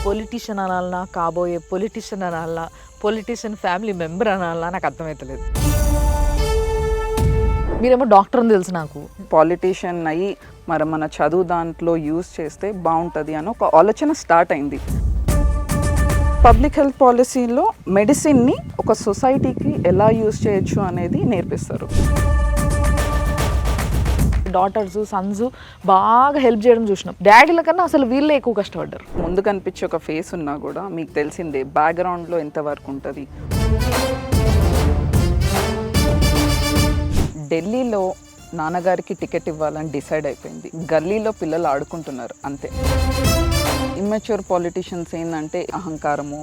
Politician అనాలనా, కాబోయే politician అనాలనా, politician family member అనాలనా నాకు అర్థమవుతలేదు. మీరేమో డాక్టర్ అని తెలుసు నాకు. పాలిటీషియన్ అయ్యి మరి మన చదువు దాంట్లో యూజ్ చేస్తే బాగుంటుంది అని ఒక ఆలోచన స్టార్ట్ అయింది. పబ్లిక్ హెల్త్ పాలసీలో మెడిసిన్ని ఒక సొసైటీకి ఎలా యూజ్ చేయొచ్చు అనేది నేర్పిస్తారు. డాటర్స్, సన్స్ బాగా హెల్ప్ చేయడం చూసినాం. డాడీల కన్నా అసలు వీళ్ళే ఎక్కువ కష్టపడ్డారు. ముందు కనిపించే ఒక ఫేస్ ఉన్నా కూడా మీకు తెలిసిందే బ్యాక్గ్రౌండ్లో ఎంతవరకు ఉంటుంది. ఢిల్లీలో నాన్నగారికి టికెట్ ఇవ్వాలని డిసైడ్ అయిపోయింది. గల్లీలో పిల్లలు ఆడుకుంటున్నారు అంతే. ఇమ్మెచ్యూర్ పాలిటీషియన్స్ ఏంటంటే అహంకారము.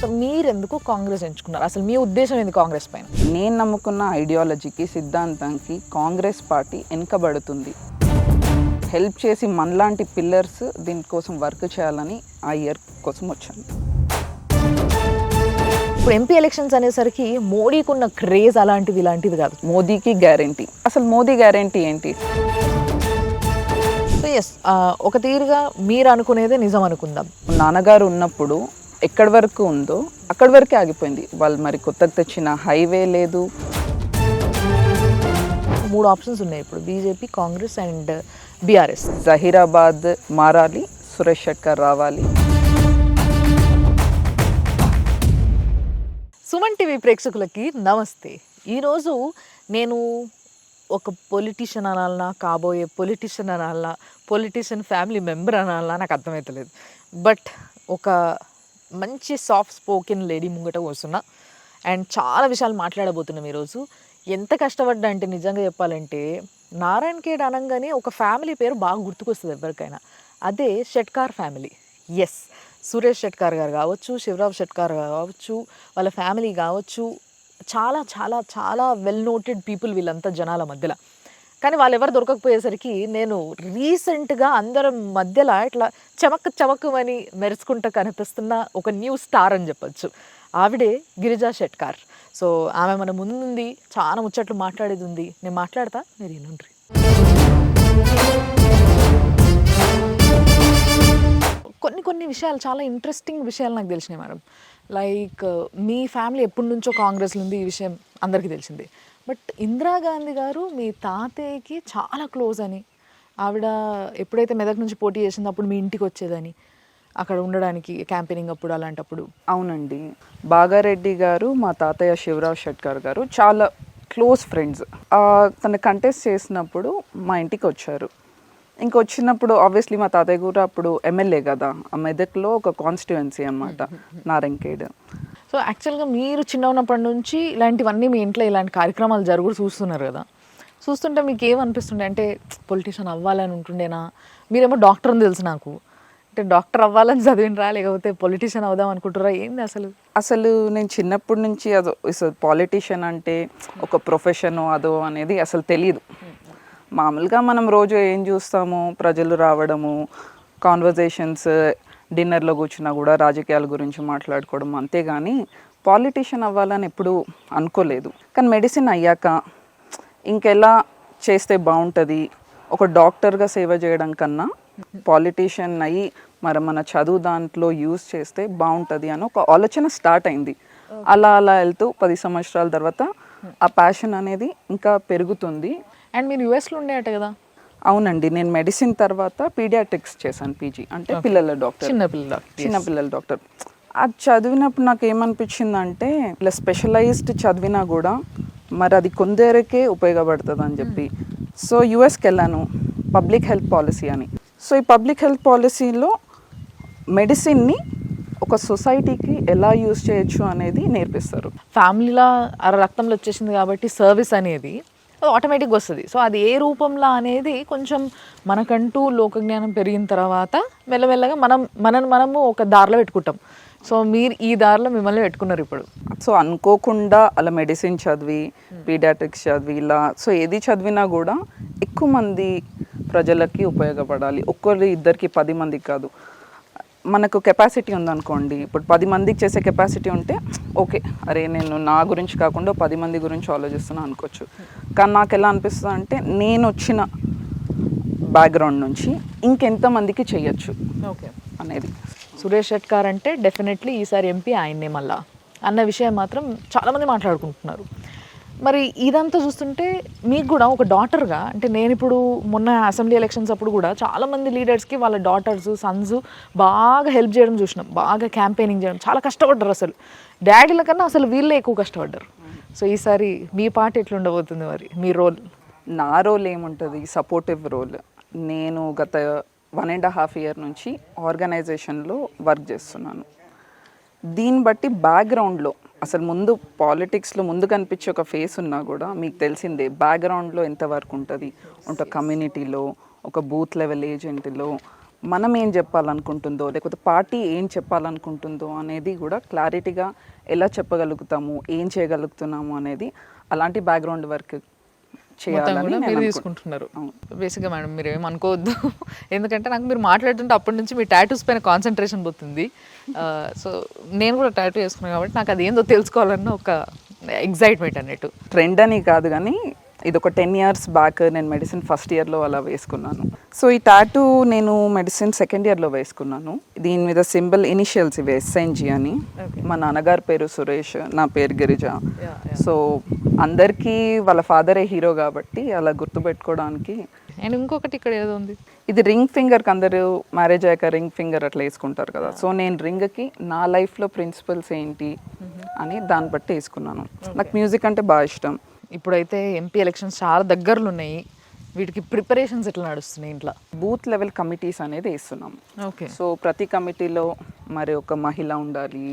సో మీరెందుకు కాంగ్రెస్ ఎంచుకున్నారు? అసలు మీ ఉద్దేశం ఏంది కాంగ్రెస్ పైన? నేను నమ్ముకున్న ఐడియాలజీకి, సిద్ధాంతానికి కాంగ్రెస్ పార్టీ వెనుకబడుతుంది. హెల్ప్ చేసి మనలాంటి పిల్లర్స్ దీనికోసం వర్క్ చేయాలని ఆ ఇయర్ కోసం వచ్చాను. ఇప్పుడు ఎంపీ ఎలక్షన్స్ అనేసరికి మోడీకి ఉన్న క్రేజ్ అలాంటిది ఇలాంటిది కాదు. మోదీకి గ్యారంటీ. అసలు మోదీ గ్యారంటీ ఏంటి? సో ఎస్, ఒక తీరుగా మీరు అనుకునేదే నిజం అనుకుందాం. నాన్నగారు ఉన్నప్పుడు ఎక్కడి వరకు ఉందో అక్కడి వరకే ఆగిపోయింది. వాళ్ళు మరి కొత్తగా తెచ్చిన హైవే లేదు. 3 ఆప్షన్స్ ఉన్నాయి ఇప్పుడు: BJP, Congress and BRS. Zaheerabad మారాలి, సురేష్ షెట్కర్ రావాలి. సుమన్ టీవీ ప్రేక్షకులకి నమస్తే. ఈరోజు నేను ఒక పొలిటీషియన్ అనాలనా, కాబోయే పొలిటీషియన్ అనాలనా, పొలిటీషియన్ ఫ్యామిలీ మెంబర్ అనాలనా నాకు అర్థమవుతలేదు. బట్ ఒక మంచి సాఫ్ట్ స్పోకెన్ లేడీ ముంగట కూర్చున్నా అండ్ చాలా విషయాలు మాట్లాడబోతున్నాం ఈరోజు. ఎంత కష్టపడ్డా అంటే నిజంగా చెప్పాలంటే నారాయణ ఖేడ్ అనగానే ఒక ఫ్యామిలీ పేరు బాగా గుర్తుకొస్తుంది ఎవరికైనా. అదే షెట్కార్ ఫ్యామిలీ. ఎస్, సురేష్ షెట్కార్ గారు కావచ్చు, శివరావ్ షెట్కార్ కావచ్చు, వాళ్ళ ఫ్యామిలీ కావచ్చు, చాలా చాలా చాలా వెల్ నోటెడ్ పీపుల్ వీళ్ళంతా జనాల మధ్యలో. కానీ వాళ్ళు ఎవరు దొరకకపోయేసరికి నేను రీసెంట్గా అందరం మధ్యలో ఇట్లా చమక్కుమని మెరుచుకుంటూ కనిపిస్తున్న ఒక న్యూ స్టార్ అని చెప్పచ్చు. ఆవిడే గిరిజా షెట్కార్. సో ఆమె మన ముందుంది, చాలా ముచ్చట్లు మాట్లాడేది ఉంది. నేను మాట్లాడతా, మీరు వినండి. కొన్ని విషయాలు, చాలా ఇంట్రెస్టింగ్ విషయాలు నాకు తెలిసినాయి మేడం. లైక్ మీ ఫ్యామిలీ ఎప్పటి నుంచో కాంగ్రెస్లో ఉంది, ఈ విషయం అందరికీ తెలిసింది. బట్ ఇందిరాగాంధీ గారు మీ తాతయ్యకి చాలా క్లోజ్ అని, ఆవిడ ఎప్పుడైతే మెదక్ నుంచి పోటీ చేసిందో అప్పుడు మీ ఇంటికి వచ్చేదని, అక్కడ ఉండడానికి క్యాంపెయినింగ్ అప్పుడు అలాంటప్పుడు. అవునండి, బాగారెడ్డి గారు మా తాతయ్య శివరావ్ షెట్కర్ గారు చాలా క్లోజ్ ఫ్రెండ్స్. తను కంటెస్ట్ చేసినప్పుడు మా ఇంటికి వచ్చారు. ఇంకొచ్చినప్పుడు ఆబ్వియస్లీ మా తాతయ్య కూడా అప్పుడు ఎమ్మెల్యే కదా, ఆ మెదక్లో ఒక కాన్స్టిట్యువెన్సీ అన్నమాట, నారాయణ ఖేడ్. సో యాక్చువల్గా మీరు చిన్న ఉన్నప్పటి నుంచి ఇలాంటివన్నీ మీ ఇంట్లో ఇలాంటి కార్యక్రమాలు జరుగుతూ చూస్తున్నారు కదా. చూస్తుంటే మీకు ఏమనిపిస్తుండే? అంటే పొలిటీషియన్ అవ్వాలని ఉంటుండేనా? మీరేమో డాక్టర్ అని తెలుసు నాకు. అంటే డాక్టర్ అవ్వాలని చదివినరా, లేకపోతే పొలిటీషియన్ అవుదాం అనుకుంటారా? ఏంది అసలు నేను చిన్నప్పటి నుంచి పాలిటీషియన్ అంటే ఒక ప్రొఫెషన్ అదో అనేది అసలు తెలియదు. మామూలుగా మనం రోజు ఏం చూస్తాము, ప్రజలు రావడము, కాన్వర్జేషన్స్, డిన్నర్లో కూర్చున్నా కూడా రాజకీయాల గురించి మాట్లాడుకోవడం, అంతేగాని పాలిటీషియన్ అవ్వాలని ఎప్పుడూ అనుకోలేదు. కానీ మెడిసిన్ అయ్యాక ఇంకెలా చేస్తే బాగుంటుంది, ఒక డాక్టర్గా సేవ చేయడం కన్నా పాలిటీషియన్ అయ్యి మరి మన చదువు దాంట్లో యూజ్ చేస్తే బాగుంటుంది అని ఒక ఆలోచన స్టార్ట్ అయింది. అలా వెళ్తూ 10 సంవత్సరాల తర్వాత ఆ ప్యాషన్ అనేది ఇంకా పెరుగుతుంది. అండ్ మీరు యూఎస్లో ఉండేట కదా? అవునండి, నేను మెడిసిన్ తర్వాత పీడియాట్రిక్స్ చేశాను, పీజీ, అంటే పిల్లల డాక్టర్, చిన్నపిల్లల డాక్టర్. అది చదివినప్పుడు నాకు ఏమనిపించిందంటే ఇలా స్పెషలైజ్డ్ చదివినా కూడా మరి అది కొందరికే ఉపయోగపడుతుంది అని చెప్పి. సో యూఎస్కి వెళ్ళాను, పబ్లిక్ హెల్త్ పాలసీ అని. సో ఈ పబ్లిక్ హెల్త్ పాలసీలో మెడిసిన్ని ఒక సొసైటీకి ఎలా యూజ్ చేయొచ్చు అనేది నేర్పిస్తారు. ఫ్యామిలీలో రక్తంలో వచ్చేసింది కాబట్టి సర్వీస్ అనేది ఆటోమేటిక్గా వస్తుంది. సో అది ఏ రూపంలో అనేది కొంచెం మనకంటూ లోకజ్ఞానం పెరిగిన తర్వాత మెల్లమెల్లగా మనము ఒక దారిలో పెట్టుకుంటాం. సో మీరు ఈ దారిలో మిమ్మల్ని పెట్టుకున్నారు ఇప్పుడు. సో అనుకోకుండా అలా మెడిసిన్ చదివి, పీడియాట్రిక్స్ చదివి, ఇలా సో ఏది చదివినా కూడా ఎక్కువ మంది ప్రజలకి ఉపయోగపడాలి. ఒక్కరు ఇద్దరికి 10 మందికి కాదు. మనకు కెపాసిటీ ఉందనుకోండి, ఇప్పుడు 10 మందికి చేసే కెపాసిటీ ఉంటే ఓకే, అరే నేను నా గురించి కాకుండా 10 మంది గురించి ఆలోచిస్తున్నా అనుకోవచ్చు. కానీ నాకు ఎలా అనిపిస్తుంది అంటే నేను వచ్చిన బ్యాక్గ్రౌండ్ నుంచి ఇంకెంతమందికి చేయొచ్చు ఓకే. అనేది. సురేష్ షెట్కార్ అంటే డెఫినెట్లీ ఈసారి ఎంపీ ఆయన్నే మళ్ళా అన్న విషయం మాత్రం చాలామంది మాట్లాడుకుంటున్నారు. మరి ఇదంతా చూస్తుంటే మీకు కూడా ఒక డాటర్గా, అంటే నేను ఇప్పుడు మొన్న అసెంబ్లీ ఎలక్షన్స్ అప్పుడు కూడా చాలామంది లీడర్స్కి వాళ్ళ డాటర్స్ సన్స్ బాగా హెల్ప్ చేయడం చూసినాం, బాగా క్యాంపెయినింగ్ చేయడం, చాలా కష్టపడ్డారు. అసలు డాడీల కన్నా అసలు వీళ్ళే ఎక్కువ కష్టపడ్డారు. సో ఈసారి మీ పాట ఎట్లుండబోతుంది, మరి మీ రోల్? నా రోల్ ఏముంటుంది, సపోర్టివ్ రోల్. నేను గత 1.5 year నుంచి ఆర్గనైజేషన్లో వర్క్ చేస్తున్నాను. దీన్ని బట్టి బ్యాక్గ్రౌండ్లో అసలు ముందు పాలిటిక్స్లో ముందు కనిపించే ఒక ఫేస్ ఉన్నా కూడా మీకు తెలిసిందే బ్యాక్గ్రౌండ్లో ఎంత వర్క్ ఉంటుంది. ఒక కమ్యూనిటీలో, ఒక బూత్ లెవెల్ ఏజెంట్లో మనం ఏం చెప్పాలనుకుంటుందో, లేకపోతే పార్టీ ఏం చెప్పాలనుకుంటుందో అనేది కూడా క్లారిటీగా ఎలా చెప్పగలుగుతాము, ఏం చేయగలుగుతున్నాము అనేది అలాంటి బ్యాక్గ్రౌండ్ వర్క్ చేయాలని మీరు తీసుకుంటున్నారు. బేసిక్గా మేడం మీరు ఏం అనుకోవద్దు, ఎందుకంటే నాకు మీరు మాట్లాడుతుంటే అప్పటి నుంచి మీ టాటూస్ పైన కాన్సన్ట్రేషన్ పోతుంది. సో నేను కూడా టాటూ వేసుకున్నాను కాబట్టి నాకు అది ఏందో తెలుసుకోవాలన్న ఒక ఎగ్జైట్మెంట్ అన్నట్టు. ట్రెండ్ అని కాదు కానీ ఇది ఒక 10 years బ్యాక్ నేను మెడిసిన్ ఫస్ట్ ఇయర్లో అలా వేసుకున్నాను. సో ఈ టాటూ నేను మెడిసిన్ సెకండ్ ఇయర్లో వేసుకున్నాను. దీని మీద సింబల్ ఇనిషియల్స్ ఇవి SNG అని. మా నాన్నగారి పేరు సురేష్, నా పేరు గిరిజ. సో అందరికీ వాళ్ళ ఫాదరే హీరో కాబట్టి అలా గుర్తుపెట్టుకోవడానికి. అండ్ ఇంకొకటి ఇక్కడ ఏదో ఉంది, ఇది రింగ్ ఫింగర్కి అందరూ మ్యారేజ్ అయ్యాక రింగ్ ఫింగర్ అట్లా వేసుకుంటారు కదా. సో నేను రింగ్కి నా లైఫ్లో ప్రిన్సిపల్స్ ఏంటి అని దాన్ని బట్టి వేసుకున్నాను. నాకు మ్యూజిక్ అంటే బాగా ఇష్టం. ఇప్పుడైతే ఎంపీ ఎలక్షన్స్ చాలా దగ్గరలో ఉన్నాయి, వీటికి ప్రిపరేషన్స్ ఎట్లా నడుస్తున్నాయి ఇంట్లో? బూత్ లెవెల్ కమిటీస్ అనేది వేస్తున్నాం. ఓకే. సో ప్రతి కమిటీలో మరి ఒక మహిళ ఉండాలి,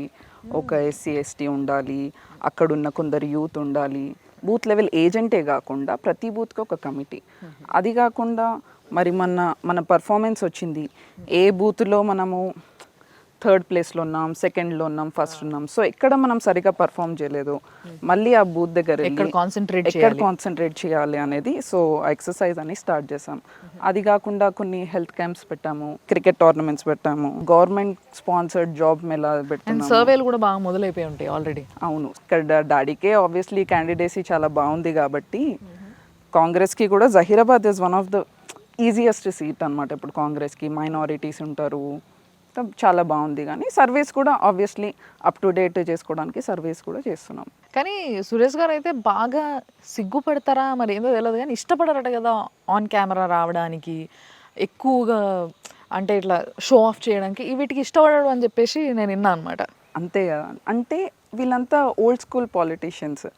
ఒక SC/ST ఉండాలి, అక్కడున్న కొందరు యూత్ ఉండాలి. బూత్ లెవెల్ ఏజెంటే కాకుండా ప్రతి బూత్కి ఒక కమిటీ. అది కాకుండా మరి మన పర్ఫార్మెన్స్ వచ్చింది, ఏ బూత్లో మనము 3rd ప్లేస్లో ఉన్నాం, 2ndలో ఉన్నాం, 1st ఉన్నాం. సో ఎక్కడ మనం సరిగా పర్ఫామ్ చేయలేదు, మళ్ళీ ఆ బూత్ దగ్గర ఎక్కడ కాన్సన్ట్రేట్ చేయాలి అనేది. సో ఎక్సర్సైజ్ అని స్టార్ట్ చేసాం. అది కాకుండా కొన్ని హెల్త్ క్యాంప్స్ పెట్టాము, క్రికెట్ టోర్నమెంట్స్ పెట్టాము, గవర్నమెంట్ స్పాన్సర్డ్ జాబ్ మేళా పెట్టాము. సర్వేలు కూడా బాగా మొదలైపోయి ఉంటాయి ఆల్రెడీ. అవును, ఇక్కడ డాడీకే ఆబ్వియస్లీ క్యాండిడేసీ చాలా బాగుంది కాబట్టి కాంగ్రెస్కి కూడా Zaheerabad is one of the easiest seat అనమాట. ఇప్పుడు కాంగ్రెస్కి మైనారిటీస్ ఉంటారు, చాలా బాగుంది. కానీ సర్వీస్ కూడా ఆబ్వియస్లీ అప్ టు డేట్ చేసుకోవడానికి సర్వీస్ కూడా చేస్తున్నాం. కానీ సురేష్ గారు అయితే బాగా సిగ్గుపడతారా మరి ఏందో తెలియదు, కానీ ఇష్టపడరట కదా ఆన్ కెమెరా రావడానికి, ఎక్కువగా అంటే ఇట్లా షో ఆఫ్ చేయడానికి, వీటికి ఇష్టపడడు అని చెప్పేసి నేను విన్నా అనమాట. అంతే కదా, అంటే వీళ్ళంతా ఓల్డ్ స్కూల్ పాలిటీషియన్స్.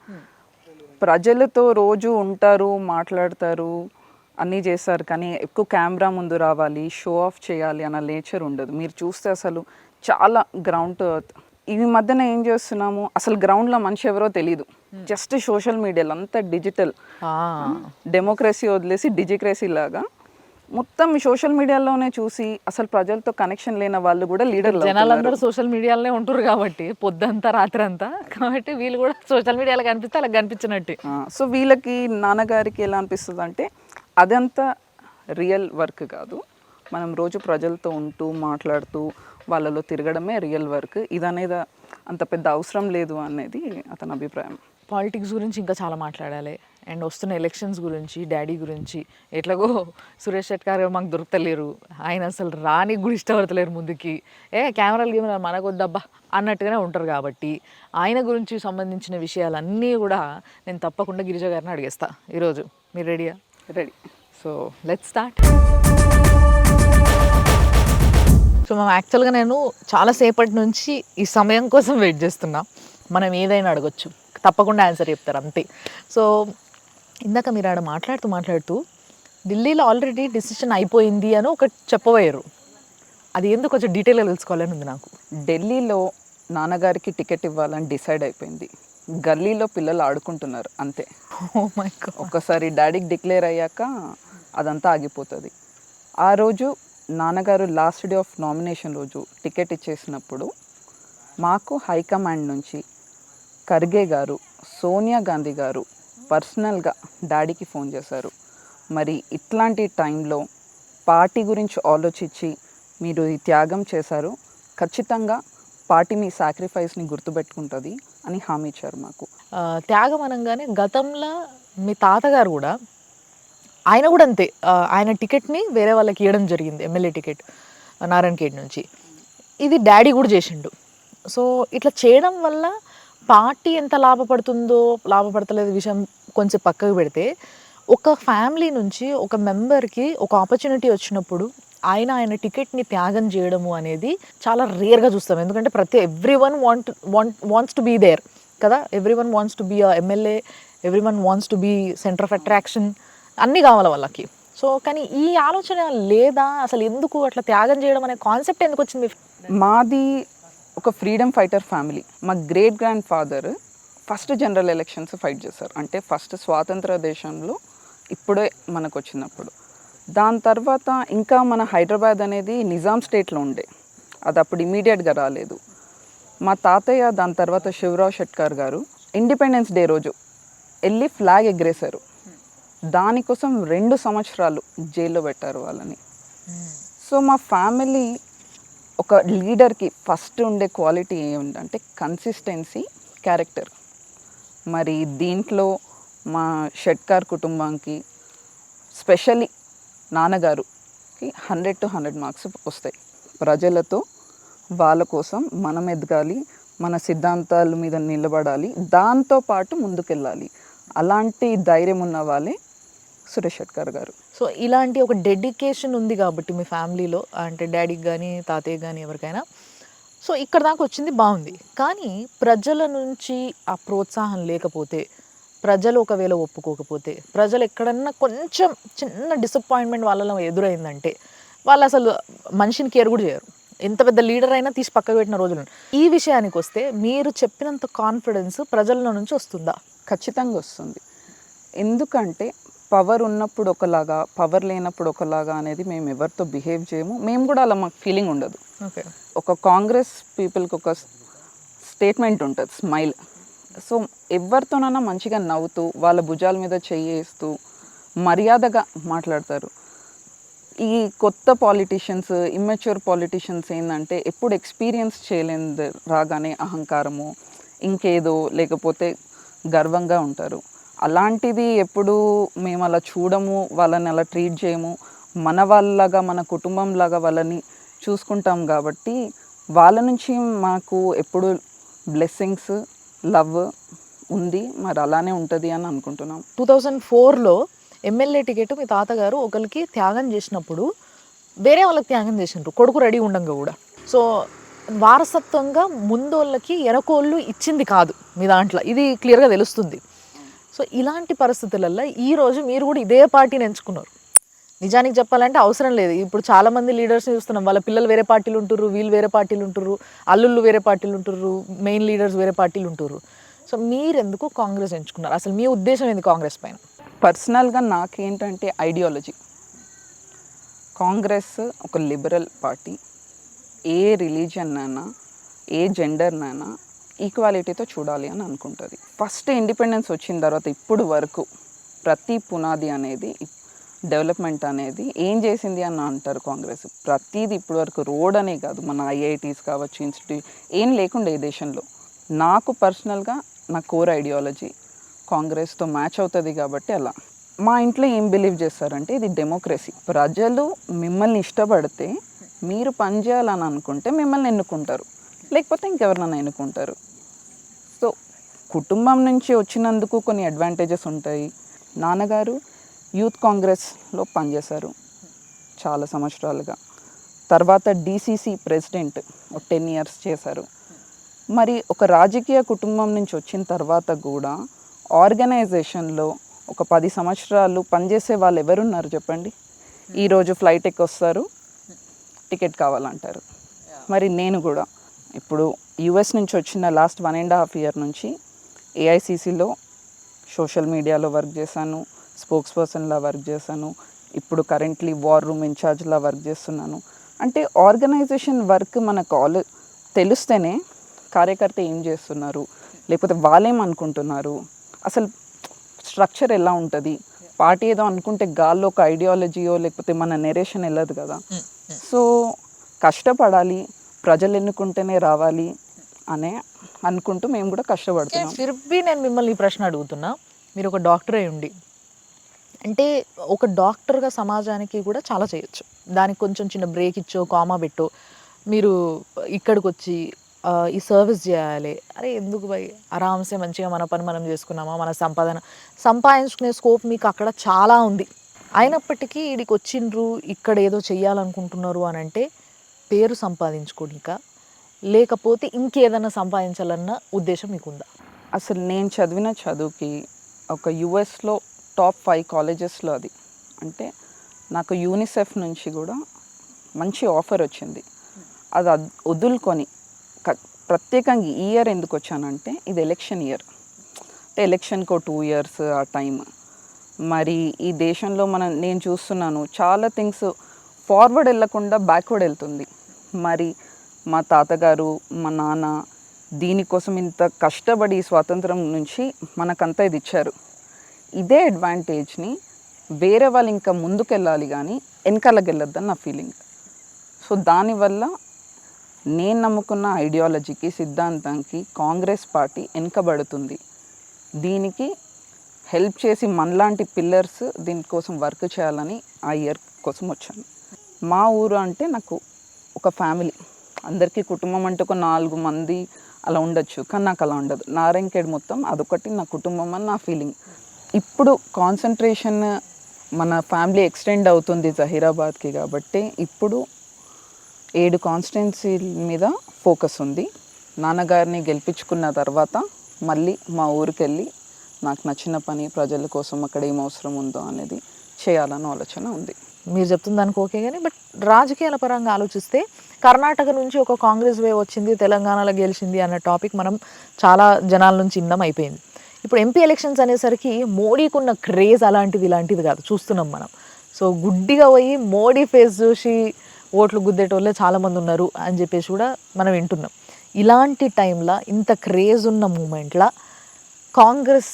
ప్రజలతో రోజు ఉంటారు, మాట్లాడతారు, అన్నీ చేస్తారు, కానీ ఎక్కువ కెమెరా ముందు రావాలి, షో ఆఫ్ చేయాలి అన్న నేచర్ ఉండదు. మీరు చూస్తే అసలు చాలా గ్రౌండ్ ఈ మధ్యన ఏం చేస్తున్నాము, అసలు గ్రౌండ్లో మనిషి ఎవరో తెలీదు. జస్ట్ సోషల్ మీడియాలో అంతా డిజిటల్, డెమోక్రసీ వదిలేసి డిజిక్రసీ లాగా మొత్తం సోషల్ మీడియాలోనే చూసి అసలు ప్రజలతో కనెక్షన్ లేని వాళ్ళు కూడా లీడర్లు. జనాలందరూ సోషల్ మీడియాలోనే ఉంటారు కాబట్టి పొద్దంతా రాత్రి అంతా, కాబట్టి వీళ్ళు కూడా సోషల్ మీడియాలో కనిపిస్తే అలా కనిపించినట్టు. సో వీళ్ళకి నాన్నగారికి ఎలా అనిపిస్తుంది అంటే అదంతా రియల్ వర్క్ కాదు, మనం రోజు ప్రజలతో ఉంటూ మాట్లాడుతూ వాళ్ళలో తిరగడమే రియల్ వర్క్. ఇదనేది అంత పెద్ద అవసరం లేదు అనేది అతని అభిప్రాయం. పాలిటిక్స్ గురించి ఇంకా చాలా మాట్లాడాలి, అండ్ వస్తున్న ఎలక్షన్స్ గురించి, డాడీ గురించి. ఎట్లాగో సురేష్ షెట్కార్ మాకు దొరకలేరు, ఆయన అసలు రానికి కూడా ఇష్టపడతలేరు ముందుకి, కెమెరాలు మనకు వద్దబ్బా అన్నట్టుగానే ఉంటారు. కాబట్టి ఆయన గురించి సంబంధించిన విషయాలన్నీ కూడా నేను తప్పకుండా గిరిజ గారిని అడిగేస్తా ఈరోజు. మీరు రెడీయా? Ready. So let's start. So మేము యాక్చువల్గా నేను చాలాసేపటి నుంచి ఈ సమయం కోసం వెయిట్ చేస్తున్నా, మనం ఏదైనా అడగొచ్చు, తప్పకుండా ఆన్సర్ చెప్తారు అంతే. సో ఇందాక మీరు ఆడ మాట్లాడుతూ ఢిల్లీలో ఆల్రెడీ డిసిషన్ అయిపోయింది అని ఒకటి చెప్పబోయారు, అది ఎందుకు కొంచెం డీటెయిల్గా తెలుసుకోవాలని ఉంది నాకు. ఢిల్లీలో నాన్నగారికి టికెట్ ఇవ్వాలని డిసైడ్ అయిపోయింది, గల్లీలో పిల్లలు ఆడుకుంటున్నారు అంతే. Oh my god. ఒక్కసారి డాడీకి డిక్లేర్ అయ్యాక అదంతా ఆగిపోతుంది. ఆ రోజు నాన్నగారు లాస్ట్ డే ఆఫ్ నామినేషన్ రోజు టికెట్ ఇచ్చేసినప్పుడు మాకు హైకమాండ్ నుంచి ఖర్గే గారు, సోనియా గాంధీ గారు పర్సనల్గా డాడీకి ఫోన్ చేశారు. మరి ఇట్లాంటి టైంలో పార్టీ గురించి ఆలోచించి మీరు ఈ త్యాగం చేశారు, ఖచ్చితంగా పార్టీ మీ సాక్రిఫైస్ని గుర్తుపెట్టుకుంటుంది అని హామీ ఇచ్చారు మాకు. త్యాగం అనగానే గతంలో మీ తాతగారు కూడా ఆయన కూడా అంతే, ఆయన టికెట్ని వేరే వాళ్ళకి ఇవ్వడం జరిగింది, ఎమ్మెల్యే టికెట్ నారాయణఖేడ్ నుంచి. ఇది డాడీ కూడా చేసిండు. సో ఇట్లా చేయడం వల్ల పార్టీ ఎంత లాభపడుతుందో లాభపడతలేదు విషయం కొంచెం పక్కకు పెడితే, ఒక ఫ్యామిలీ నుంచి ఒక మెంబర్కి ఒక ఆపర్చునిటీ వచ్చినప్పుడు ఆయన టికెట్ని త్యాగం చేయడము అనేది చాలా రేర్గా చూస్తాం. ఎందుకంటే every one wants to be there కదా, every one wants to be MLA, every one wants to be centre of attraction, అన్నీ కావాలి వాళ్ళకి. సో కానీ ఈ ఆలోచన లేదా, అసలు ఎందుకు అట్లా త్యాగం చేయడం అనే కాన్సెప్ట్ ఎందుకు వచ్చింది? మాది ఒక ఫ్రీడమ్ ఫైటర్ ఫ్యామిలీ. మా great grand father first general elections fight చేశారు, అంటే ఫస్ట్ స్వాతంత్ర దేశంలో ఇప్పుడే మనకు వచ్చినప్పుడు. దాని తర్వాత ఇంకా మన హైదరాబాద్ అనేది నిజాం స్టేట్లో ఉండే, అది అప్పుడు ఇమీడియట్గా రాలేదు. మా తాతయ్య దాని తర్వాత శివరావ్ షెట్కర్ గారు ఇండిపెండెన్స్ డే రోజు వెళ్ళి ఫ్లాగ్ ఎగరేశారు. దానికోసం 2 సంవత్సరాలు జైల్లో పెట్టారు వాళ్ళని. సో మా ఫ్యామిలీ ఒక లీడర్కి ఫస్ట్ ఉండే క్వాలిటీ ఏమిటంటే కన్సిస్టెన్సీ, క్యారెక్టర్. మరి దీంట్లో మా షెట్కర్ కుటుంబానికి స్పెషల్లీ నాన్నగారుకి 100 to 100 మార్క్స్ వస్తాయి. ప్రజలతో వాళ్ళ కోసం మనం ఎదగాలి, మన సిద్ధాంతాల మీద నిలబడాలి, దాంతోపాటు ముందుకెళ్ళాలి. అలాంటి ధైర్యం ఉన్న వాళ్ళే సురేష్ షెట్కర్ గారు. సో ఇలాంటి ఒక డెడికేషన్ ఉంది కాబట్టి మీ ఫ్యామిలీలో, అంటే డాడీకి కానీ తాతయ్య కానీ ఎవరికైనా, సో ఇక్కడ దాకా వచ్చింది బాగుంది. కానీ ప్రజల నుంచి ఆ ప్రోత్సాహం లేకపోతే, ప్రజలు ఒకవేళ ఒప్పుకోకపోతే, ప్రజలు ఎక్కడన్నా కొంచెం చిన్న డిసప్పాయింట్మెంట్ వాళ్ళలో ఎదురైందంటే వాళ్ళు అసలు మనిషిని కేర్ కూడా చేయరు. ఎంత పెద్ద లీడర్ అయినా తీసి పక్కకు పెట్టిన రోజులు. ఈ విషయానికి వస్తే మీరు చెప్పినంత కాన్ఫిడెన్స్ ప్రజల నుంచి వస్తుందా? ఖచ్చితంగా వస్తుంది. ఎందుకంటే పవర్ ఉన్నప్పుడు ఒకలాగా, పవర్ లేనప్పుడు ఒకలాగా అనేది మేము ఎవరితో బిహేవ్ చేయము. మేము కూడా అలా మాకు ఫీలింగ్ ఉండదు. ఓకే, ఒక కాంగ్రెస్ పీపుల్కి ఒక స్టేట్మెంట్ ఉంటుంది, స్మైల్. సో ఎవరితోనైనా మంచిగా నవ్వుతూ, వాళ్ళ భుజాల మీద చేయేస్తూ మర్యాదగా మాట్లాడతారు. ఈ కొత్త పాలిటీషియన్స్, ఇమ్మెచ్యూర్ పాలిటీషియన్స్ ఏంటంటే ఎప్పుడు ఎక్స్పీరియన్స్ చేయలేని రాగానే అహంకారము, ఇంకేదో లేకపోతే గర్వంగా ఉంటారు. అలాంటిది ఎప్పుడు మేము అలా చూడము, వాళ్ళని అలా ట్రీట్ చేయము. మన వాళ్ళలాగా, మన కుటుంబంలాగా వాళ్ళని చూసుకుంటాం కాబట్టి వాళ్ళ నుంచి మాకు ఎప్పుడు బ్లెస్సింగ్స్, లవ్ ఉంది. మరి అలానే ఉంటుంది అని అనుకుంటున్నాం. 2004లో ఎమ్మెల్యే టికెట్ మీ తాతగారు ఒకరికి త్యాగం చేసినప్పుడు వేరే వాళ్ళకి త్యాగం చేసిండ్రు, కొడుకు రెడీ ఉండంగా కూడా. సో వారసత్వంగా ముందోళ్ళకి వెనకోళ్ళు ఇచ్చింది కాదు మీ దాంట్లో, ఇది క్లియర్గా తెలుస్తుంది. సో ఇలాంటి పరిస్థితులలో ఈరోజు మీరు కూడా ఇదే పార్టీని ఎంచుకున్నారు. నిజానికి చెప్పాలంటే అవసరం లేదు. ఇప్పుడు చాలామంది లీడర్స్ని చూస్తున్నాం, వాళ్ళ పిల్లలు వేరే పార్టీలు ఉంటుర్రు, వీళ్ళు వేరే పార్టీలు ఉంటుర్రు, అల్లుళ్ళు వేరే పార్టీలు ఉంటుర్రు, మెయిన్ లీడర్స్ వేరే పార్టీలు ఉంటుర్రు. సో మీరెందుకు కాంగ్రెస్ ఎంచుకున్నారు? అసలు మీ ఉద్దేశం ఏంది కాంగ్రెస్ పైన? పర్సనల్గా నాకేంటంటే ఐడియాలజీ, కాంగ్రెస్ ఒక లిబరల్ పార్టీ. ఏ రిలీజియన్ అయినా, ఏ జెండర్నైనా ఈక్వాలిటీతో చూడాలి అని అనుకుంటుంది. ఫస్ట్ ఇండిపెండెన్స్ వచ్చిన తర్వాత ఇప్పుడు వరకు ప్రతి పునాది అనేది, డెవలప్మెంట్ అనేది ఏం చేసింది అని అంటారు కాంగ్రెస్. ప్రతిదీ ఇప్పుడు వరకు రోడ్ అనే కాదు, మన ఐఐటీస్ కావచ్చు, ఇన్స్టిట్యూట్ ఏం లేకుండే ఈ దేశంలో. నాకు పర్సనల్గా నా కోర్ ఐడియాలజీ కాంగ్రెస్తో మ్యాచ్ అవుతుంది కాబట్టి అలా. మా ఇంట్లో ఏం బిలీవ్ చేస్తారంటే ఇది డెమోక్రసీ. ప్రజలు మిమ్మల్ని ఇష్టపడితే, మీరు పనిచేయాలని అనుకుంటే మిమ్మల్ని ఎన్నుకుంటారు, లేకపోతే ఇంకెవరినైనా ఎన్నుకుంటారు. సో కుటుంబం నుంచి వచ్చినందుకు కొన్ని అడ్వాంటేజెస్ ఉంటాయి. నాన్నగారు యూత్ కాంగ్రెస్లో పనిచేశారు చాలా సంవత్సరాలుగా. తర్వాత డీసీసీ ప్రెసిడెంట్ 10 years చేశారు. మరి ఒక రాజకీయ కుటుంబం నుంచి వచ్చిన తర్వాత కూడా ఆర్గనైజేషన్లో ఒక 10 సంవత్సరాలు పనిచేసే వాళ్ళు ఎవరున్నారు చెప్పండి? ఈరోజు ఫ్లైట్ ఎక్కి వస్తారు, టికెట్ కావాలంటారు. మరి నేను కూడా ఇప్పుడు యుఎస్ నుంచి వచ్చిన లాస్ట్ 1.5 year నుంచి ఏఐసిసిలో సోషల్ మీడియాలో వర్క్ చేశాను, స్పోక్స్ పర్సన్లా వర్క్ చేశాను, ఇప్పుడు కరెంట్లీ వార్ రూమ్ ఇన్ఛార్జ్లా వర్క్ చేస్తున్నాను. అంటే ఆర్గనైజేషన్ వర్క్ మనకు తెలుస్తేనే కార్యకర్త ఏం చేస్తున్నారు, లేకపోతే వాళ్ళేమనుకుంటున్నారు, అసలు స్ట్రక్చర్ ఎలా ఉంటుంది. పార్టీ ఏదో అనుకుంటే గాల్లో ఒక ఐడియాలజీయో లేకపోతే మన నెరేషన్ వెళ్ళదు కదా. సో కష్టపడాలి, ప్రజలు ఎన్నుకుంటేనే రావాలి అనే అనుకుంటూ మేము కూడా కష్టపడుతున్నాం. ఫిర్బీ నేను మిమ్మల్ని ఈ ప్రశ్న అడుగుతున్నా, మీరు ఒక డాక్టర్ అయి ఉండి అంటే ఒక డాక్టర్గా సమాజానికి కూడా చాలా చేయొచ్చు. దానికి కొంచెం చిన్న బ్రేక్ ఇచ్చో, కామా పెట్టో, మీరు ఇక్కడికి వచ్చి ఈ సర్వీస్ చేయాలి. అరే ఎందుకు భయ్, ఆరామ్సే మంచిగా మన పని మనం చేసుకున్నామా, మన సంపాదన సంపాదించుకునే స్కోప్ మీకు అక్కడ చాలా ఉంది. అయినప్పటికీ ఈడికి వచ్చిండ్రు, ఇక్కడ ఏదో చెయ్యాలనుకుంటున్నారు అని అంటే పేరు సంపాదించుకోనికా, లేకపోతే ఇంకేదైనా సంపాదించాలన్న ఉద్దేశం మీకుందా? అసలు నేను చదివిన చదువుకి ఒక యుఎస్లో టాప్ 5 కాలేజెస్లో అది అంటే నాకు యూనిసెఫ్ నుంచి కూడా మంచి ఆఫర్ వచ్చింది. అది వదులుకొని ప్రత్యేకంగా ఈ ఇయర్ ఎందుకు వచ్చానంటే ఇది ఎలక్షన్ ఇయర్. అంటే ఎలక్షన్కో 2 years ఆ టైం. మరి ఈ దేశంలో నేను చూస్తున్నాను చాలా థింగ్స్ ఫార్వర్డ్ వెళ్ళకుండా బ్యాక్వర్డ్ వెళ్తుంది. మరి మా తాతగారు మా నాన్న దీనికోసం ఇంత కష్టపడి స్వాతంత్రం నుంచి మనకంతా ఇది ఇచ్చారు. ఇదే అడ్వాంటేజ్ని వేరే వాళ్ళు ఇంకా ముందుకెళ్ళాలి కానీ వెనకాలకి వెళ్ళొద్దని నా ఫీలింగ్. సో దానివల్ల నేను నమ్ముకున్న ఐడియాలజీకి సిద్ధాంతానికి కాంగ్రెస్ పార్టీ వెనుకబడుతుంది. దీనికి హెల్ప్ చేసి మనలాంటి పిల్లర్స్ దీనికోసం వర్క్ చేయాలని ఆ ఇయర్ కోసం వచ్చాను. మా ఊరు అంటే నాకు ఒక ఫ్యామిలీ, అందరికీ కుటుంబం అంటే ఒక 4 మంది అలా ఉండొచ్చు, కానీ నాకు అలా ఉండదు. నారాయణఖేడ్ మొత్తం అదొకటి నా కుటుంబం అని నా ఫీలింగ్. ఇప్పుడు కాన్సన్ట్రేషన్ మన ఫ్యామిలీ ఎక్స్టెండ్ అవుతుంది జహీరాబాద్కి కాబట్టి ఇప్పుడు 7 కాన్స్టిట్యున్సీల మీద ఫోకస్ ఉంది. నాన్నగారిని గెలిపించుకున్న తర్వాత మళ్ళీ మా ఊరికి వెళ్ళి నాకు నచ్చిన పని ప్రజల కోసం అక్కడ ఏం అవసరం ఉందో అనేది చేయాలన్న ఆలోచన ఉంది. మీరు చెప్తున్న దానికి ఓకే, కానీ బట్ రాజకీయాల పరంగా ఆలోచిస్తే కర్ణాటక నుంచి ఒక కాంగ్రెస్ వే వచ్చింది, తెలంగాణలో గెలిచింది అన్న టాపిక్ మనం చాలా జనాల నుంచి ఇన్నం అయిపోయింది. ఇప్పుడు ఎంపీ ఎలక్షన్స్ అనేసరికి మోడీకి ఉన్న క్రేజ్ అలాంటిది ఇలాంటిది కాదు, చూస్తున్నాం మనం. సో గుడ్డిగా పోయి మోడీ ఫేస్ చూసి ఓట్లు గుద్దేటోళ్ళే చాలామంది ఉన్నారు అని చెప్పేసి కూడా మనం వింటున్నాం. ఇలాంటి టైంలో ఇంత క్రేజ్ ఉన్న మూమెంట్లో కాంగ్రెస్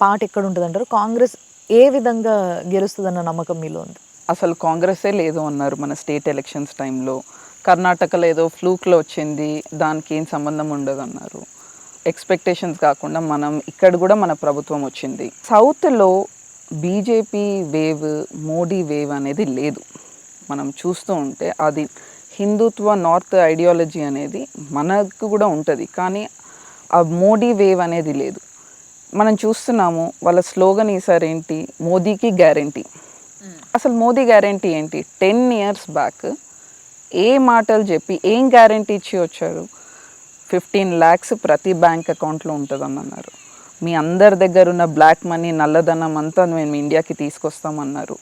పార్ట్ ఎక్కడ ఉంటుంది అంటారు? కాంగ్రెస్ ఏ విధంగా గెలుస్తుందన్న నమ్మకం మీలో ఉంది? అసలు కాంగ్రెసే లేదు అన్నారు మన స్టేట్ ఎలక్షన్స్ టైంలో. కర్ణాటకలో ఏదో ఫ్లూక్లో వచ్చింది, దానికి ఏం సంబంధం ఉండదు అన్నారు. ఎక్స్పెక్టేషన్స్ కాకుండా ఇక్కడ కూడా మన ప్రభుత్వం వచ్చింది. సౌత్లో బీజేపీ వేవ్, మోడీ వేవ్ అనేది లేదు. మనం చూస్తూ ఉంటే అది హిందుత్వ నార్త్ ఐడియాలజీ అనేది మనకు కూడా ఉంటుంది, కానీ ఆ మోడీ వేవ్ అనేది లేదు. మనం చూస్తున్నాము వాళ్ళ స్లోగన్ ఈసారి ఏంటి, మోదీకి గ్యారంటీ. అసలు మోదీ గ్యారంటీ ఏంటి? 10 years బ్యాక్ ఏ మాటలు చెప్పి ఏం గ్యారంటీ ఇచ్చి వచ్చారు? 15 lakhs ప్రతి బ్యాంక్ అకౌంట్లో ఉంటుందని అన్నారు. మీ అందరి దగ్గర ఉన్న బ్లాక్ మనీ, నల్లధనం అంతా మేము ఇండియాకి తీసుకొస్తామన్నారు.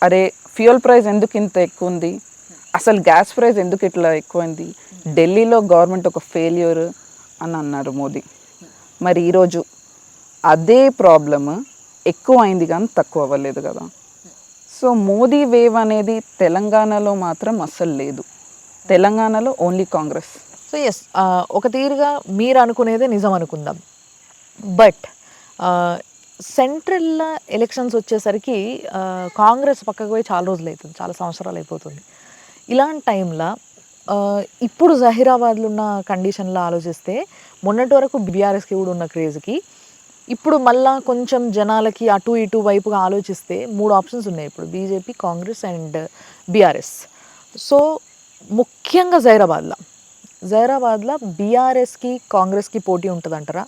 అరే ఫ్యూయల్ ప్రైస్ ఎందుకు ఇంత ఎక్కువ ఉంది? అసలు గ్యాస్ ప్రైస్ ఎందుకు ఇట్లా ఎక్కువైంది? ఢిల్లీలో గవర్నమెంట్ ఒక ఫెయిల్యూర్ అని అన్నారు మోదీ. మరి ఈరోజు అదే ప్రాబ్లమ్ ఎక్కువ అయింది కానీ తక్కువ అవ్వలేదు కదా. సో మోదీ వేవ్ అనేది తెలంగాణలో మాత్రం అస్సలు లేదు. తెలంగాణలో ఓన్లీ కాంగ్రెస్. సో ఎస్, ఒక తీరుగా మీరు అనుకునేదే నిజం అనుకుందాం. బట్ సెంట్రల్ ఎలక్షన్స్ వచ్చేసరికి కాంగ్రెస్ పక్కకు పోయి చాలా రోజులు అవుతుంది, చాలా సంవత్సరాలు అయిపోతుంది. ఇలాంటి టైంలో ఇప్పుడు జహీరాబాద్లో ఉన్న కండిషన్లో ఆలోచిస్తే మొన్నటి వరకు బీఆర్ఎస్కి కూడా ఉన్న క్రేజ్కి ఇప్పుడు మళ్ళా కొంచెం జనాలకి అటు ఇటు వైపుగా ఆలోచిస్తే 3 ఆప్షన్స్ ఉన్నాయి ఇప్పుడు: BJP, Congress and BRS. So ముఖ్యంగా జైరాబాద్లో బీఆర్ఎస్కి కాంగ్రెస్కి పోటీ ఉంటుందంటారా,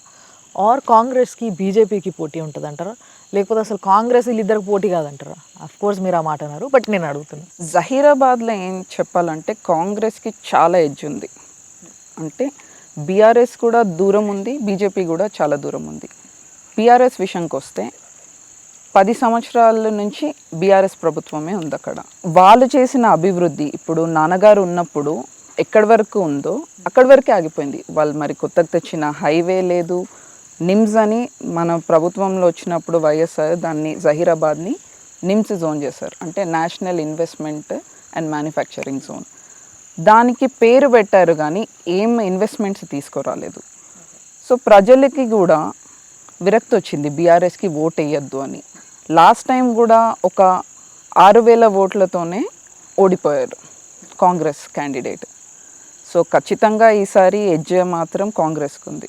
ఆర్ కాంగ్రెస్కి బీజేపీకి పోటీ ఉంటుందంటారా, లేకపోతే అసలు కాంగ్రెస్ వీళ్ళిద్దరికి పోటీ కాదంటారా? అఫ్కోర్స్ మీరు ఆ మాట అన్నారు, బట్ నేను అడుగుతున్నాను. జహీరాబాద్లో ఏం చెప్పాలంటే కాంగ్రెస్కి చాలా ఎడ్జ్ ఉంది. అంటే బీఆర్ఎస్ కూడా దూరం ఉంది, బీజేపీ కూడా చాలా దూరం ఉంది. బీఆర్ఎస్ విషయంకి వస్తే 10 సంవత్సరాల నుంచి బీఆర్ఎస్ ప్రభుత్వమే ఉంది అక్కడ. వాళ్ళు చేసిన అభివృద్ధి ఇప్పుడు నాన్నగారు ఉన్నప్పుడు ఎక్కడి వరకు ఉందో అక్కడి వరకే ఆగిపోయింది. వాళ్ళు మరి కొత్తగా తెచ్చిన హైవే లేదు. నిమ్స్ అని మన ప్రభుత్వంలో వచ్చినప్పుడు వైఎస్ఆర్ దాన్ని జహీరాబాద్ని నిమ్స్ జోన్ చేశారు, అంటే national investment and manufacturing zone. దానికి పేరు పెట్టారు కానీ ఏం ఇన్వెస్ట్మెంట్స్ తీసుకురాలేదు. సో ప్రజలకి కూడా విరక్తి వచ్చింది బీఆర్ఎస్కి ఓట్ వేయద్దు అని. లాస్ట్ టైం కూడా ఒక 6,000 ఓట్లతోనే ఓడిపోయారు కాంగ్రెస్ క్యాండిడేట్. సో ఖచ్చితంగా ఈసారి ఎడ్జ్ మాత్రం కాంగ్రెస్కి ఉంది.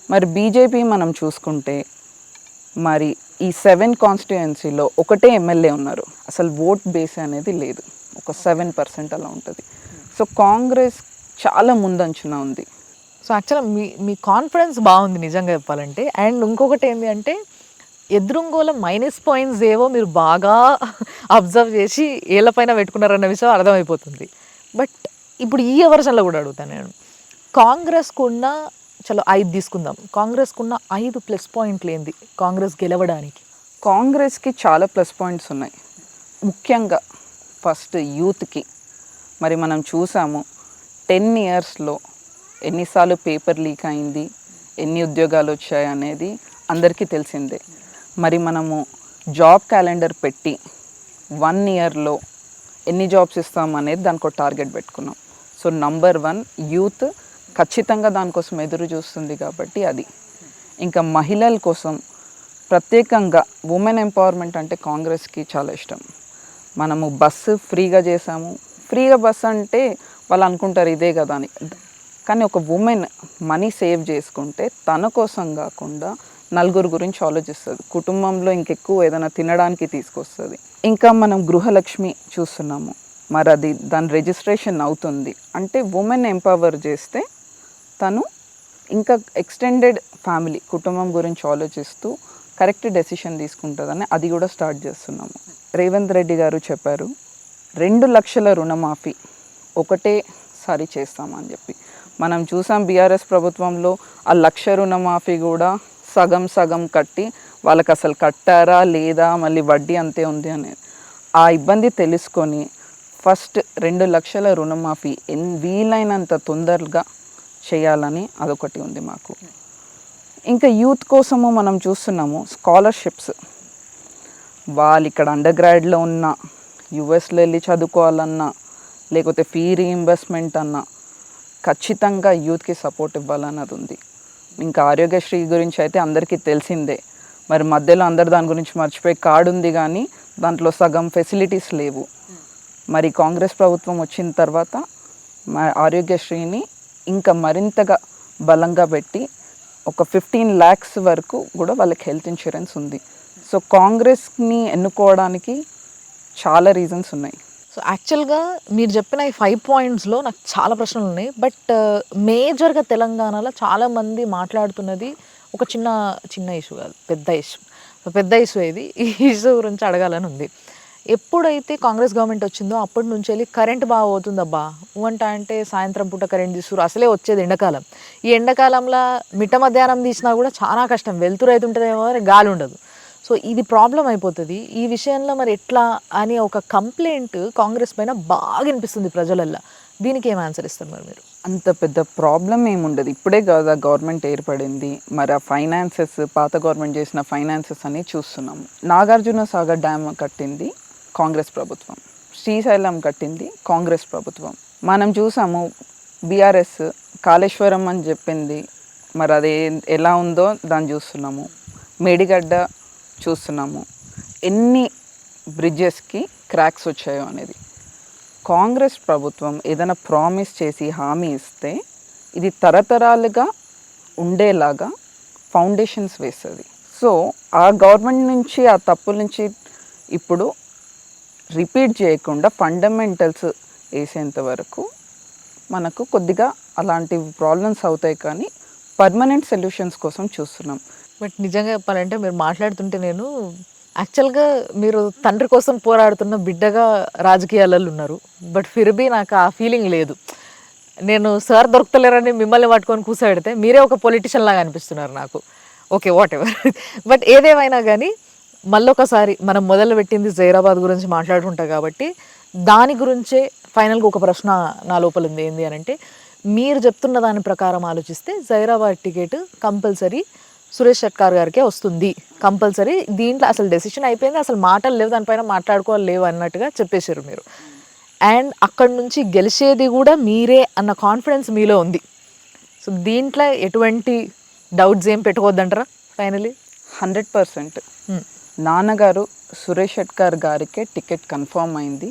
మరి బీజేపీ మనం చూసుకుంటే మరి ఈ 7 కాన్స్టిట్యుయెన్సీలో ఒకటే ఎమ్మెల్యే ఉన్నారు. అసలు ఓట్ బేస్ అనేది లేదు, ఒక 7% అలా ఉంటుంది. సో కాంగ్రెస్ చాలా ముందంచున ఉంది. సో యాక్చువల్గా మీ కాన్ఫిడెన్స్ బాగుంది నిజంగా చెప్పాలంటే. అండ్ ఇంకొకటి ఏంటి అంటే ఎదురుంగోల మైనస్ పాయింట్స్ ఏవో మీరు బాగా అబ్జర్వ్ చేసి ఏళ్ళపైన పెట్టుకున్నారన్న విషయం అర్థమైపోతుంది. బట్ ఇప్పుడు ఈ వర్షన్లో కూడా అడుగుతాను నేను, కాంగ్రెస్కు ఉన్న చలో 5 తీసుకుందాం, కాంగ్రెస్కు ఉన్న 5 ప్లస్ పాయింట్లు ఏంది కాంగ్రెస్ గెలవడానికి? కాంగ్రెస్కి చాలా ప్లస్ పాయింట్స్ ఉన్నాయి. ముఖ్యంగా ఫస్ట్ యూత్కి. మరి మనం చూసాము 10 ఇయర్స్లో ఎన్నిసార్లు పేపర్ లీక్ అయింది, ఎన్ని ఉద్యోగాలు వచ్చాయి అనేది అందరికీ తెలిసిందే. మరి మనము జాబ్ క్యాలెండర్ పెట్టి 1 ఇయర్లో ఎన్ని జాబ్స్ ఇస్తాం అనేది దానికి ఒక టార్గెట్ పెట్టుకున్నాం. సో నంబర్ 1 యూత్ ఖచ్చితంగా దానికోసం ఎదురు చూస్తుంది కాబట్టి అది. ఇంకా మహిళల కోసం ప్రత్యేకంగా ఉమెన్ ఎంపవర్మెంట్ అంటే కాంగ్రెస్కి చాలా ఇష్టం. మనము బస్సు ఫ్రీగా చేసాము. ఫ్రీగా బస్సు అంటే వాళ్ళు అనుకుంటారు ఇదే కదా అని, కానీ ఒక ఉమెన్ మనీ సేవ్ చేసుకుంటే తన కోసం కాకుండా నలుగురు గురించి ఆలోచిస్తుంది, కుటుంబంలో ఇంకెక్కువ ఏదైనా తినడానికి తీసుకొస్తుంది. ఇంకా మనం గృహలక్ష్మి చూస్తున్నాము, మరి అది దాని రిజిస్ట్రేషన్ అవుతుంది అంటే ఉమెన్ ఎంపవర్ చేస్తే తను ఇంకా ఎక్స్టెండెడ్ ఫ్యామిలీ కుటుంబం గురించి ఆలోచిస్తూ కరెక్ట్ డెసిషన్ తీసుకుంటుందని అది కూడా స్టార్ట్ చేస్తున్నాము. రేవంత్ రెడ్డి గారు చెప్పారు 2 లక్షల రుణమాఫీ ఒకటేసారి చేస్తామని చెప్పి. మనం చూసాం బీఆర్ఎస్ ప్రభుత్వంలో ఆ 1 లక్ష రుణమాఫీ కూడా సగం సగం కట్టి వాళ్ళకి అసలు కట్టారా లేదా మళ్ళీ వడ్డీ అంతే ఉంది అనేది. ఆ ఇబ్బంది తెలుసుకొని ఫస్ట్ 2 లక్షల రుణమాఫీ వీలైనంత తొందరగా చేయాలని అదొకటి ఉంది మాకు. ఇంకా యూత్ కోసము మనం చూస్తున్నాము స్కాలర్షిప్స్. వాళ్ళు ఇక్కడ అండర్ గ్రాడ్లో ఉన్న, యుఎస్లో వెళ్ళి చదువుకోవాలన్నా, లేకపోతే ఫీ రీఇంబర్స్మెంట్ అన్నా ఖచ్చితంగా యూత్కి సపోర్ట్ ఇవ్వాలన్నది ఉంది. ఇంకా ఆరోగ్యశ్రీ గురించి అయితే అందరికీ తెలిసిందే. మరి మధ్యలో అందరు దాని గురించి మర్చిపోయి కార్డు ఉంది కానీ దాంట్లో సగం ఫెసిలిటీస్ లేవు. మరి కాంగ్రెస్ ప్రభుత్వం వచ్చిన తర్వాత ఆరోగ్యశ్రీని ఇంకా మరింతగా బలంగా పెట్టి ఒక 15 lakhs వరకు కూడా వాళ్ళకి హెల్త్ ఇన్సూరెన్స్ ఉంది. సో కాంగ్రెస్ని ఎన్నుకోవడానికి చాలా రీజన్స్ ఉన్నాయి. సో యాక్చువల్గా మీరు చెప్పిన ఈ 5 పాయింట్స్లో నాకు చాలా ప్రశ్నలు ఉన్నాయి. బట్ మేజర్గా తెలంగాణలో చాలామంది మాట్లాడుతున్నది ఒక చిన్న ఇష్యూ కాదు, పెద్ద ఇష్యూ ఇది. ఈ ఇష్యూ గురించి అడగాలని ఉంది. ఎప్పుడైతే కాంగ్రెస్ గవర్నమెంట్ వచ్చిందో అప్పటి నుంచి వెళ్ళి కరెంట్ బాగా పోతుందబ్బా అంటే సాయంత్రం పూట కరెంట్ తీసుకురు. అసలే వచ్చేది ఎండాకాలం. ఈ ఎండాకాలంలో మిట్ట మధ్యాహ్నం తీసినా కూడా చాలా కష్టం, వెళ్తురు అయితే ఉంటుందేమో కానీ గాలి ఉండదు. సో ఇది ప్రాబ్లం అయిపోతుంది. ఈ విషయంలో మరి ఎట్లా అని ఒక కంప్లైంట్ కాంగ్రెస్ పైన బాగా అనిపిస్తుంది ప్రజలల్లో. దీనికి ఏం ఆన్సర్ ఇస్తారు మరి మీరు? అంత పెద్ద ప్రాబ్లం ఏముండదు. ఇప్పుడే కదా గవర్నమెంట్ ఏర్పడింది. మరి ఆ ఫైనాన్సెస్ పాత గవర్నమెంట్ చేసిన ఫైనాన్సెస్ అని చూస్తున్నాము. నాగార్జున సాగర్ డ్యామ్ కట్టింది కాంగ్రెస్ ప్రభుత్వం, శ్రీశైలం కట్టింది కాంగ్రెస్ ప్రభుత్వం. మనం చూసాము బీఆర్ఎస్ కాళేశ్వరం అని చెప్పింది, మరి అది ఎలా ఉందో దాన్ని చూస్తున్నాము. మేడిగడ్డ చూస్తున్నాము, ఎన్ని బ్రిడ్జెస్కి క్రాక్స్ వచ్చాయో అనేది. కాంగ్రెస్ ప్రభుత్వం ఏదైనా ప్రామిస్ చేసి హామీ ఇస్తే ఇది తరతరాలుగా ఉండేలాగా ఫౌండేషన్స్ వేస్తుంది. సో ఆ గవర్నమెంట్ నుంచి ఆ తప్పుల నుంచి ఇప్పుడు రిపీట్ చేయకుండా ఫండమెంటల్స్ వేసేంత వరకు మనకు కొద్దిగా అలాంటి ప్రాబ్లమ్స్ అవుతాయి, కానీ పర్మనెంట్ సొల్యూషన్స్ కోసం చూస్తున్నాం. బట్ నిజంగా చెప్పాలంటే మీరు మాట్లాడుతుంటే నేను యాక్చువల్గా మీరు తండ్రి కోసం పోరాడుతున్న బిడ్డగా రాజకీయాలలో ఉన్నారు. బట్ ఫిర్బీ నాకు ఆ ఫీలింగ్ లేదు. నేను సార్ దొరుకుతలేరని మిమ్మల్ని పట్టుకొని కూర్చోబెడితే మీరే ఒక పొలిటీషియన్ లాగా అనిపిస్తున్నారు నాకు. Okay, what ever. బట్ ఏదేమైనా కానీ మళ్ళొకసారి మనం మొదలుపెట్టింది జైరాబాద్ గురించి మాట్లాడుకుంటాం కాబట్టి దాని గురించే ఫైనల్గా ఒక ప్రశ్న నా లోపల ఉంది. ఏంది అని అంటే, మీరు చెప్తున్న దాని ప్రకారం ఆలోచిస్తే జైరాబాద్ టికెట్ కంపల్సరీ సురేష్ షెట్కార్ గారికే వస్తుంది కంపల్సరీ. దీంట్లో అసలు డెసిషన్ అయిపోయింది, అసలు మాటలు లేవు, దానిపైన మాట్లాడుకోవాలి లేవు అన్నట్టుగా చెప్పేశారు మీరు. అండ్ అక్కడి నుంచి గెలిచేది కూడా మీరే అన్న కాన్ఫిడెన్స్ మీలో ఉంది. సో దీంట్లో ఎటువంటి డౌట్స్ ఏం పెట్టుకోవద్దంటారా? ఫైనలీ 100% నాన్నగారు సురేష్ షెట్కార్ గారికే టికెట్ కన్ఫర్మ్ అయింది.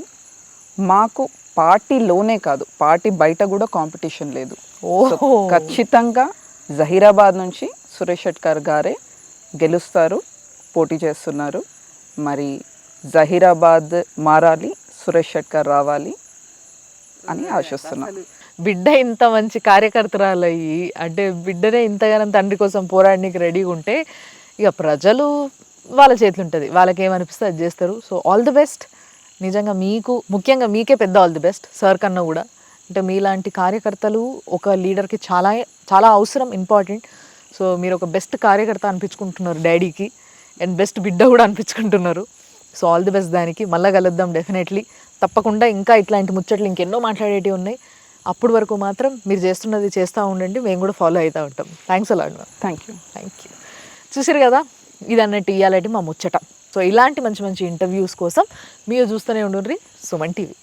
మాకు పార్టీలోనే కాదు, పార్టీ బయట కూడా కాంపిటీషన్ లేదు. ఖచ్చితంగా జహీరాబాద్ నుంచి సురేష్ షెట్కార్ గారే గెలుస్తారు. పోటీ చేస్తున్నారు. మరి జహీరాబాద్ మారాలి, సురేష్ షెట్కర్ రావాలి అని ఆశిస్తున్నాను. బిడ్డ ఇంత మంచి కార్యకర్తరాలు అయ్యి, అంటే బిడ్డనే ఇంతగానం తండ్రి కోసం పోరాడడానికి రెడీగా ఉంటే ఇక ప్రజలు వాళ్ళ చేతులు ఉంటుంది, వాళ్ళకి ఏమనిపిస్తే అది చేస్తారు. So all the best. నిజంగా మీకు, ముఖ్యంగా మీకే పెద్ద ఆల్ ది బెస్ట్ సార్ కన్నా కూడా. అంటే మీలాంటి కార్యకర్తలు ఒక లీడర్కి చాలా చాలా అవసరం, ఇంపార్టెంట్. సో మీరు ఒక బెస్ట్ కార్యకర్త అనిపించుకుంటున్నారు డాడీకి, అండ్ బెస్ట్ బిడ్డ కూడా అనిపించుకుంటున్నారు. సో ఆల్ ది బెస్ట్ దానికి. మళ్ళీ కలుద్దాం డెఫినెట్లీ, తప్పకుండా. ఇంకా ఇట్లాంటి ముచ్చట్లు ఇంకెన్నో మాట్లాడేటివి ఉన్నాయి. అప్పటి వరకు మాత్రం మీరు చేస్తున్నది చేస్తూ ఉండండి, మేము కూడా ఫాలో అవుతూ ఉంటాం. Thanks a lot ma'am. Thank you. చూసారు కదా, ఇది అన్నట్టు ఇయ్యాలంటే మా ముచ్చట. సో ఇలాంటి మంచి మంచి ఇంటర్వ్యూస్ కోసం మీరు చూస్తూనే ఉండండి సుమన్ టీవీ.